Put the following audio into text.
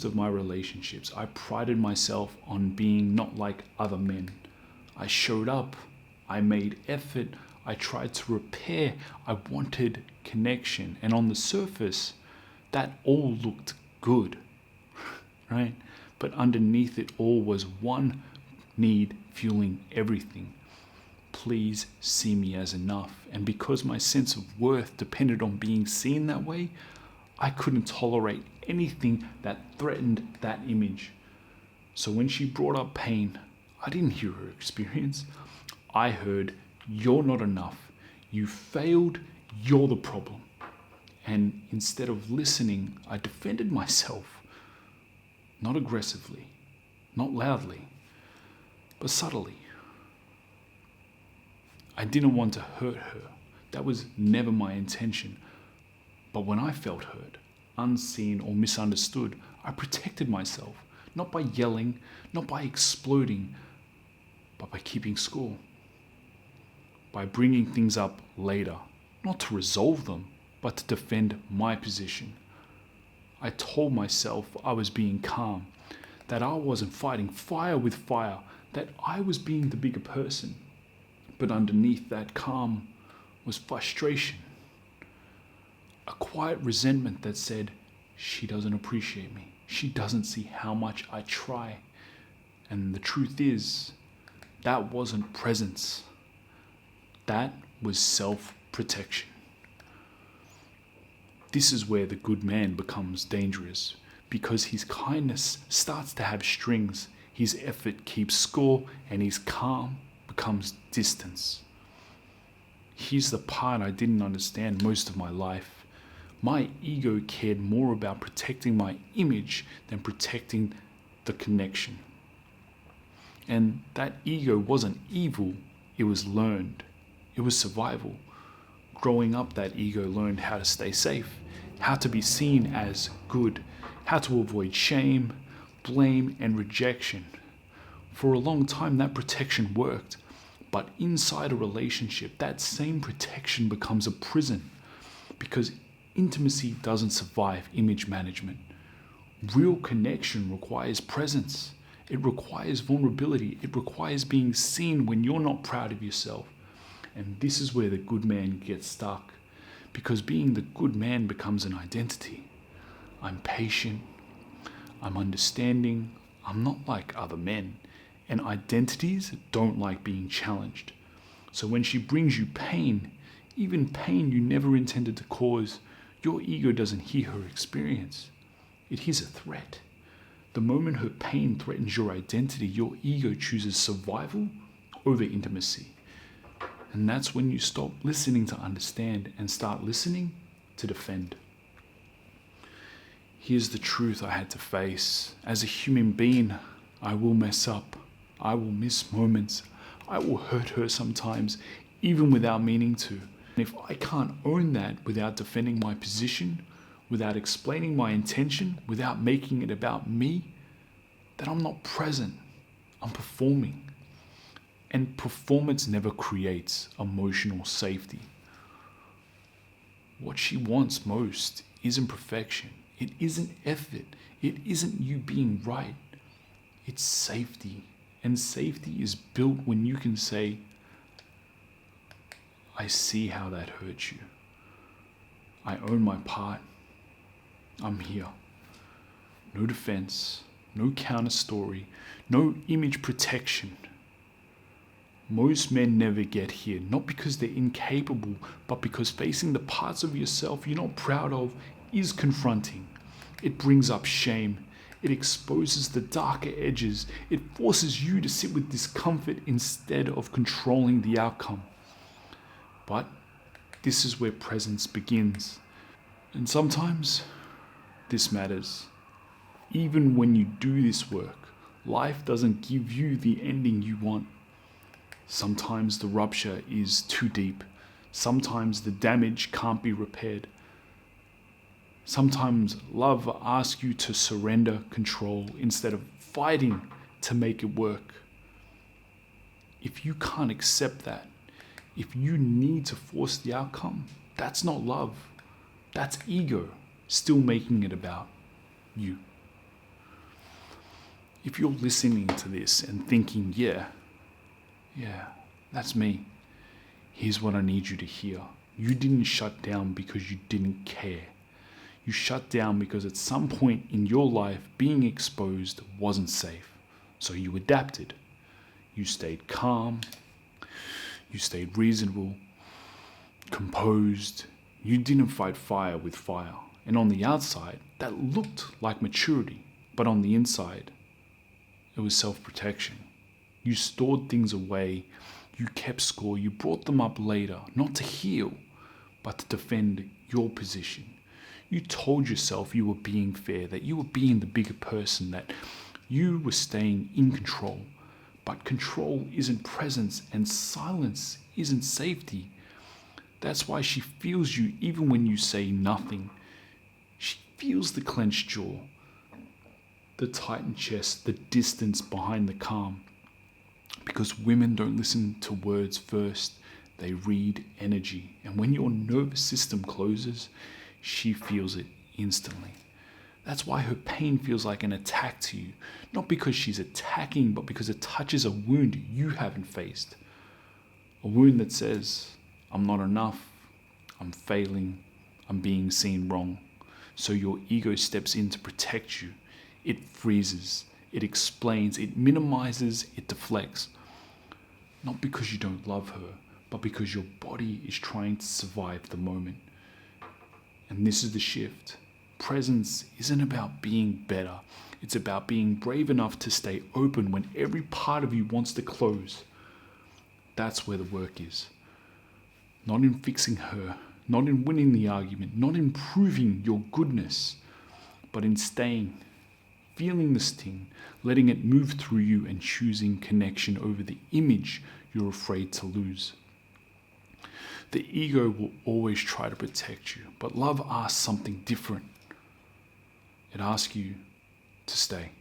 of my relationships, I prided myself on being not like other men. I showed up, I made effort, I tried to repair, I wanted connection. And on the surface, that all looked good, right? But underneath it all was one need fueling everything. Please see me as enough. And because my sense of worth depended on being seen that way, I couldn't tolerate anything that threatened that image. So when she brought up pain, I didn't hear her experience. I heard, you're not enough. You failed, you're the problem. And instead of listening, I defended myself. Not aggressively, not loudly, but subtly. I didn't want to hurt her. That was never my intention. But when I felt hurt, unseen or misunderstood, I protected myself, not by yelling, not by exploding, but by keeping score. By bringing things up later, not to resolve them, but to defend my position. I told myself I was being calm, that I wasn't fighting fire with fire, that I was being the bigger person. But underneath that calm was frustration. A quiet resentment that said, she doesn't appreciate me. She doesn't see how much I try. And the truth is, that wasn't presence. That was self-protection. This is where the good man becomes dangerous, because his kindness starts to have strings, his effort keeps score, and his calm becomes distance. Here's the part I didn't understand most of my life. My ego cared more about protecting my image than protecting the connection. And that ego wasn't evil, it was learned. It was survival. Growing up, that ego learned how to stay safe, how to be seen as good, how to avoid shame, blame, and rejection. For a long time, that protection worked. But inside a relationship, that same protection becomes a prison, because intimacy doesn't survive image management. Real connection requires presence. It requires vulnerability. It requires being seen when you're not proud of yourself. And this is where the good man gets stuck, because being the good man becomes an identity. I'm patient. I'm understanding. I'm not like other men. And identities don't like being challenged. So when she brings you pain, even pain you never intended to cause, your ego doesn't hear her experience. It hears a threat. The moment her pain threatens your identity, your ego chooses survival over intimacy. And that's when you stop listening to understand and start listening to defend. Here's the truth I had to face. As a human being, I will mess up. I will miss moments. I will hurt her sometimes, even without meaning to. And if I can't own that without defending my position, without explaining my intention, without making it about me, then I'm not present. I'm performing. And performance never creates emotional safety. What she wants most isn't perfection. It isn't effort. It isn't you being right. It's safety. And safety is built when you can say, I see how that hurt you. I own my part. I'm here. No defense, no counter story, no image protection. Most men never get here, not because they're incapable, but because facing the parts of yourself you're not proud of is confronting. It brings up shame. It exposes the darker edges. It forces you to sit with discomfort instead of controlling the outcome. But this is where presence begins. And sometimes this matters. Even when you do this work, life doesn't give you the ending you want. Sometimes the rupture is too deep. Sometimes the damage can't be repaired. Sometimes love asks you to surrender control instead of fighting to make it work. If you can't accept that, if you need to force the outcome, that's not love. That's ego, still making it about you. If you're listening to this and thinking, yeah, that's me, here's what I need you to hear. You didn't shut down because you didn't care. You shut down because at some point in your life, being exposed wasn't safe. So you adapted. You stayed calm. You stayed reasonable, composed. You didn't fight fire with fire. And on the outside, that looked like maturity. But on the inside, it was self-protection. You stored things away. You kept score. You brought them up later, not to heal, but to defend your position. You told yourself you were being fair, that you were being the bigger person, that you were staying in control. But control isn't presence, and silence isn't safety. That's why she feels you even when you say nothing. She feels the clenched jaw, the tightened chest, the distance behind the calm. Because women don't listen to words first, they read energy. And when your nervous system closes, she feels it instantly. That's why her pain feels like an attack to you. Not because she's attacking, but because it touches a wound you haven't faced. A wound that says, I'm not enough, I'm failing, I'm being seen wrong. So your ego steps in to protect you. It freezes, it explains, it minimizes, it deflects. Not because you don't love her, but because your body is trying to survive the moment. And this is the shift. Presence isn't about being better. It's about being brave enough to stay open when every part of you wants to close. That's where the work is. Not in fixing her, not in winning the argument, not in proving your goodness, but in staying, feeling the sting, letting it move through you and choosing connection over the image you're afraid to lose. The ego will always try to protect you, but love asks something different. It asks you to stay.